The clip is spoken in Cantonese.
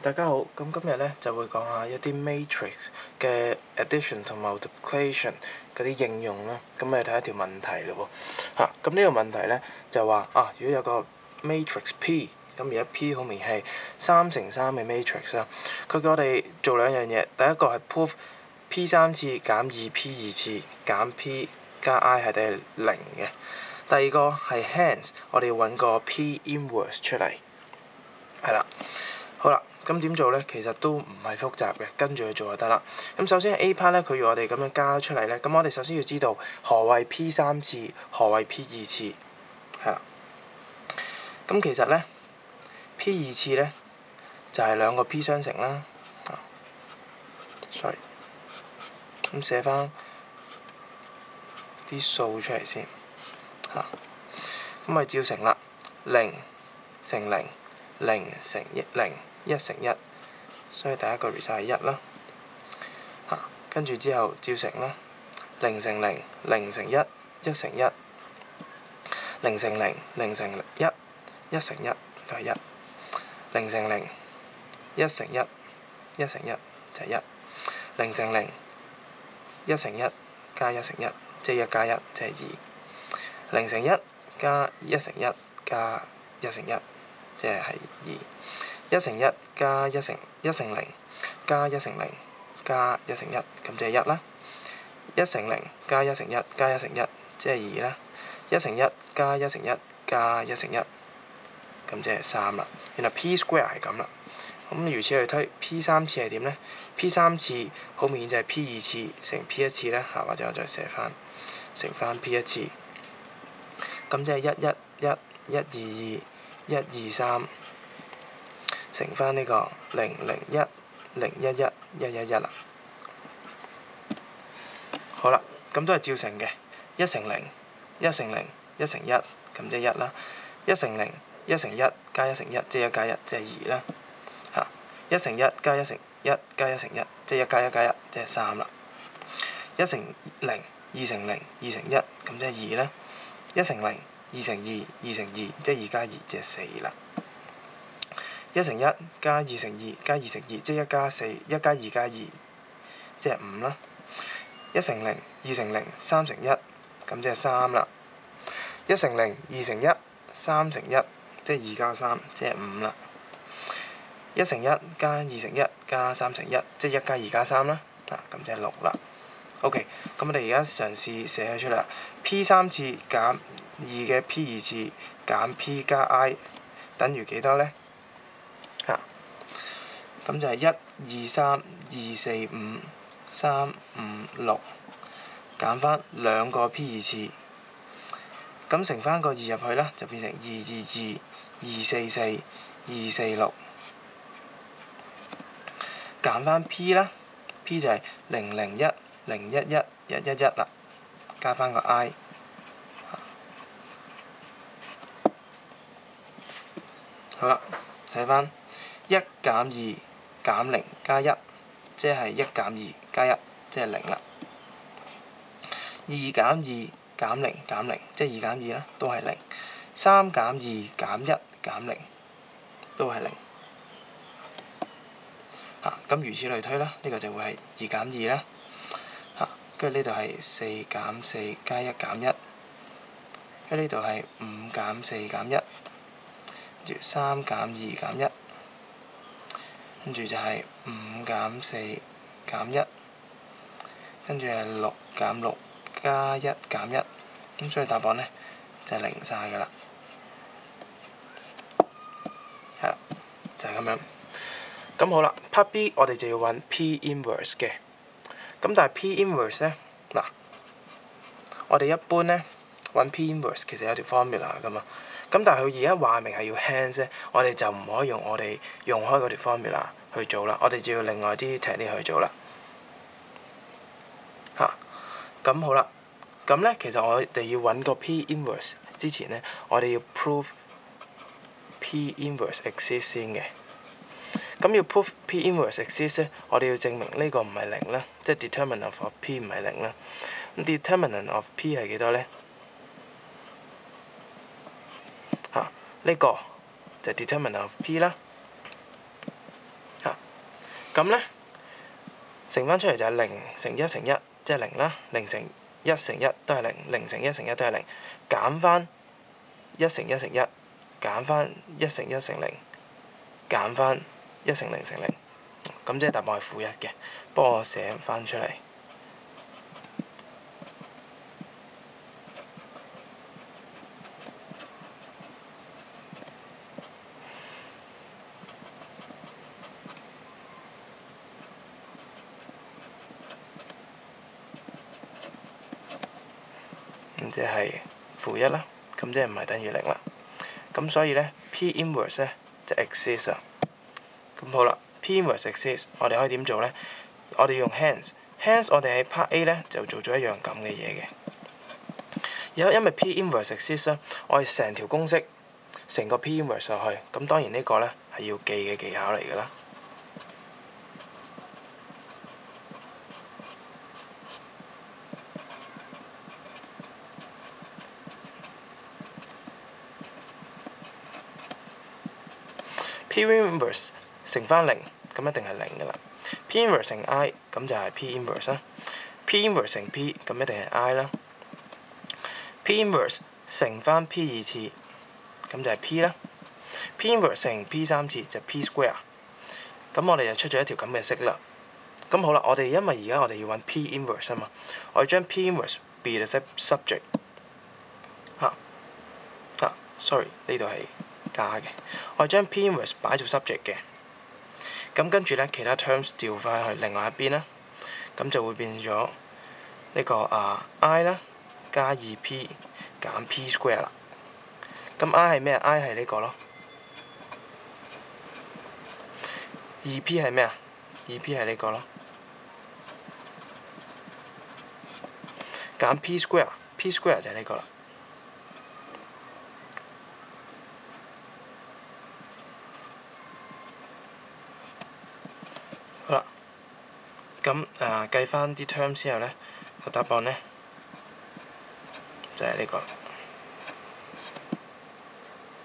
大家好，咁今日咧就會講下一啲 matrix 嘅 addition 同 multiplication 嗰啲應用啦。咁我哋睇一條問題咯喎。咁呢個問題咧就話如果有個 matrix P， 咁而家 P 好明顯係3乘3嘅 matrix 啦。佢叫我哋做兩樣嘢，第一個係 prove P 3次減 2P 2次減 P 加 I 係等於0嘅。第二個係 hence 我哋要揾個 P inverse 出嚟，係啦。好啦，咁點做咧？其實都唔係複雜嘅，跟住去做就得啦。咁首先 A part 咧，佢要我哋咁樣加出嚟咧。咁我哋首先要知道何謂 P 3次，何謂 P 2次，係啦。咁其實咧 P 2次咧就係兩個 P 相乘啦。sorry， 咁寫翻啲數出嚟先嚇。咁咪照乘啦，0乘0，0乘0。1乘1，所以第一個 result 係1啦。跟住之後照乘啦，0乘0，0乘1，1乘1，0乘0，0乘1，1乘1就係1，0乘0，1乘1，1乘1就係1，0乘0，1乘1加1乘1，即係1加1即係2，0乘1加1乘1加1乘1，即係2。1乘1加1乘0加1乘0加1乘1，咁即係1啦。1乘0加1乘1加1乘1，即係2啦。1乘1加1乘1加1乘1，咁即係3啦。原來 P square 係咁啦。咁如此類推 ，P 3次係點呢？ P 3次好明顯就係 P 2次乘 P 1次咧，或者我再寫翻乘翻 P 1次，咁即係111、122、123。乘翻呢個001、011、111啦。好啦，咁都係照乘嘅。1乘0、1乘0、1乘1，咁即係1啦。1乘0、1乘1加1乘1，即係1加1，即係2啦。1乘1加1乘1加1乘1，即係1加1加1，即係3啦。1乘0、2乘0、2乘1，咁即係2啦。1乘0、2乘2、2乘2，即係2加2，即係4啦。1乘1加2乘2加2乘2，即係1加4，1加2加2，即係5啦。1乘0、2乘0、3乘1，咁即係3啦。1乘0、2乘1、3乘1，即係2加3，即係5啦。1乘1加2乘1加3乘1，即係1加2加3啦。咁即係6啦。OK，咁我哋而家嘗試寫佢出嚟。P 3次減2嘅 P 2次減 P 加 I 等於幾多呢？咁就係1、2、3、2、4、5、3、5、6，減翻兩個 P 2次，咁乘翻個2入去啦，就變成222、244、246，減翻 P 啦 ，P 就係001、011、111啦，加翻個 I。好啦，睇翻1減2減0加1，即係1減2加1，即係0啦。2減2減0減0，即係2減2啦，都係0。3減2減1減0，都係0。咁如此類推啦，呢個就會係2減2啦。跟住呢度係4減4加1減1，跟住呢度係5減4減1，跟住3減2減1。跟住就係5減4減1，跟住係6減6加1減1，咁所以答案呢就係0晒㗎啦。係啦，就係咁樣。咁好啦 ，Part B 我哋就要揾 P inverse 嘅。咁但係 P inverse 呢，嗱，我哋一般呢揾 P inverse 其實有條 formula 㗎嘛。咁但係佢而家話明係要 hence 咧，我哋就唔可以用我哋用開嗰條 formula 去做啦，我哋就要另外啲 technique 去做啦。咁好啦，咁咧其實我哋要揾個 P inverse 之前咧，我哋要 prove P inverse exist 先嘅。咁要 prove P inverse exist 咧，我哋要證明呢個唔係0啦，即係 determinant of P 唔係0啦。咁 determinant of P 係幾多咧？呢個就係 determinant of P 啦。咁咧乘翻出嚟就係0乘1乘1，即係0啦。0乘1乘1都係0，0乘1乘1都係0，減翻1乘1乘1，減翻1乘1乘0，減翻1乘0乘0，咁即係答案係負1嘅。幫我寫翻出嚟。咁即係負1啦，咁即係唔係等於0啦。咁所以咧 P inverse 咧就 exists 啊。咁好啦 ，P inverse exists，我哋可以點做咧？我哋用 hence 我哋喺 part A 咧就做咗一樣咁嘅嘢嘅。因為 P inverse exists 咧，我哋成條公式成個 P inverse 上去，咁當然呢個咧係要記嘅技巧嚟㗎啦。P inverse 乘翻0，咁一定係0㗎啦。P inverse 乘 I， 咁就係 P inverse 啦。P inverse 乘 P， 咁一定係 I 啦。P inverse 乘翻 P 2次，咁就係 P 啦。P inverse 乘 P 3次就係 P square。咁我哋就出咗一條咁嘅式啦。咁好啦，我哋因為而家我哋要揾 P inverse 啊嘛，我哋將 P inverse be the subject。sorry 呢度係加嘅，我哋將 P inverse 擺做 subject 嘅。咁跟住咧，其他 terms 調翻去另外一邊啦，咁就會變咗呢個I 啦，加 2P 減 P square 啦。咁 I 係咩啊 ？I 係呢個咯。2P 係咩啊？2P 係呢個咯。減 P square，P square 就係呢個啦。好啦，咁計翻啲 term 之後咧，個答案咧就係呢個。